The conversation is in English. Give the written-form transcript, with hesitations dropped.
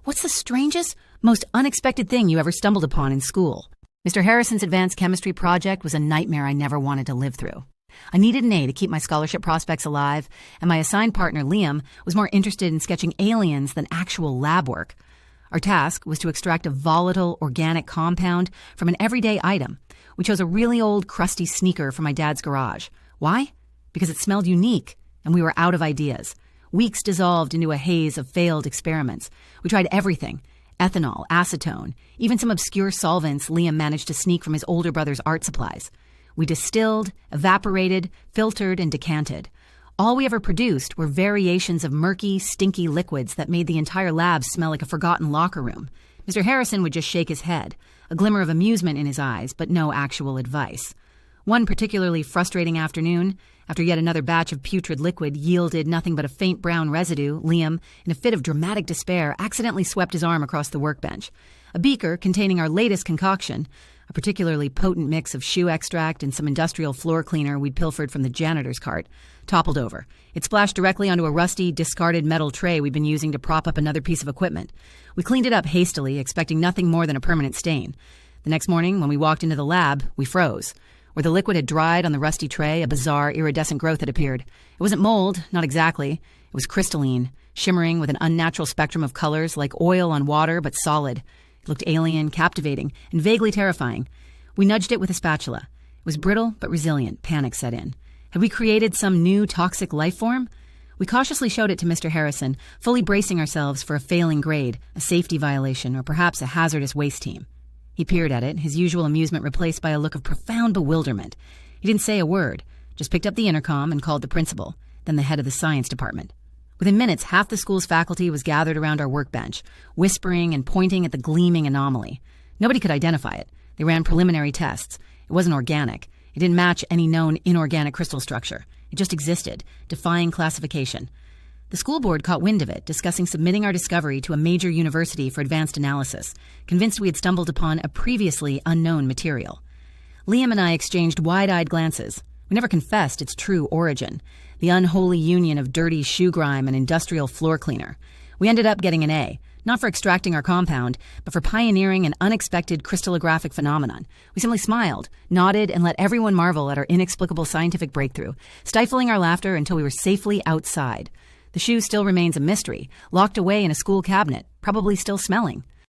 What's the strangest, most unexpected thing you ever stumbled upon in school? Mr. Harrison's advanced chemistry project was a nightmare I never wanted to live through. I needed an A to keep my scholarship prospects alive, and my assigned partner, Liam, was more interested in sketching aliens than actual lab work. Our task was to extract a volatile organic compound from an everyday item. We chose a really old, crusty sneaker from my dad's garage. Why? Because it smelled unique, and we were out of ideas. Weeks dissolved into a haze of failed experiments. We tried everything: ethanol, acetone, even some obscure solvents Liam managed to sneak from his older brother's art supplies. We distilled, evaporated, filtered, and decanted. All we ever produced were variations of murky, stinky liquids that made the entire lab smell like a forgotten locker room. Mr. Harrison would just shake his head, a glimmer of amusement in his eyes, but no actual advice. One particularly frustrating afternoon, after yet another batch of putrid liquid yielded nothing but a faint brown residue, Liam, in a fit of dramatic despair, accidentally swept his arm across the workbench. A beaker containing our latest concoction, a particularly potent mix of shoe extract and some industrial floor cleaner we'd pilfered from the janitor's cart, toppled over. It splashed directly onto a rusty, discarded metal tray we'd been using to prop up another piece of equipment. We cleaned it up hastily, expecting nothing more than a permanent stain. The next morning, when we walked into the lab, we froze. Where the liquid had dried on the rusty tray, a bizarre, iridescent growth had appeared. It wasn't mold, not exactly. It was crystalline, shimmering with an unnatural spectrum of colors, like oil on water, but solid. It looked alien, captivating, and vaguely terrifying. We nudged it with a spatula. It was brittle but resilient. Panic set in. Had we created some new toxic life form? We cautiously showed it to Mr. Harrison, fully bracing ourselves for a failing grade, a safety violation, or perhaps a hazardous waste team. He peered at it, his usual amusement replaced by a look of profound bewilderment. He didn't say a word, just picked up the intercom and called the principal, then the head of the science department. Within minutes, half the school's faculty was gathered around our workbench, whispering and pointing at the gleaming anomaly. Nobody could identify it. They ran preliminary tests. It wasn't organic. It didn't match any known inorganic crystal structure. It just existed, defying classification. The school board caught wind of it, discussing submitting our discovery to a major university for advanced analysis, convinced we had stumbled upon a previously unknown material. Liam and I exchanged wide-eyed glances. We never confessed its true origin, the unholy union of dirty shoe grime and industrial floor cleaner. We ended up getting an A, not for extracting our compound, but for pioneering an unexpected crystallographic phenomenon. We simply smiled, nodded, and let everyone marvel at our inexplicable scientific breakthrough, stifling our laughter until we were safely outside. The shoe still remains a mystery, locked away in a school cabinet, probably still smelling.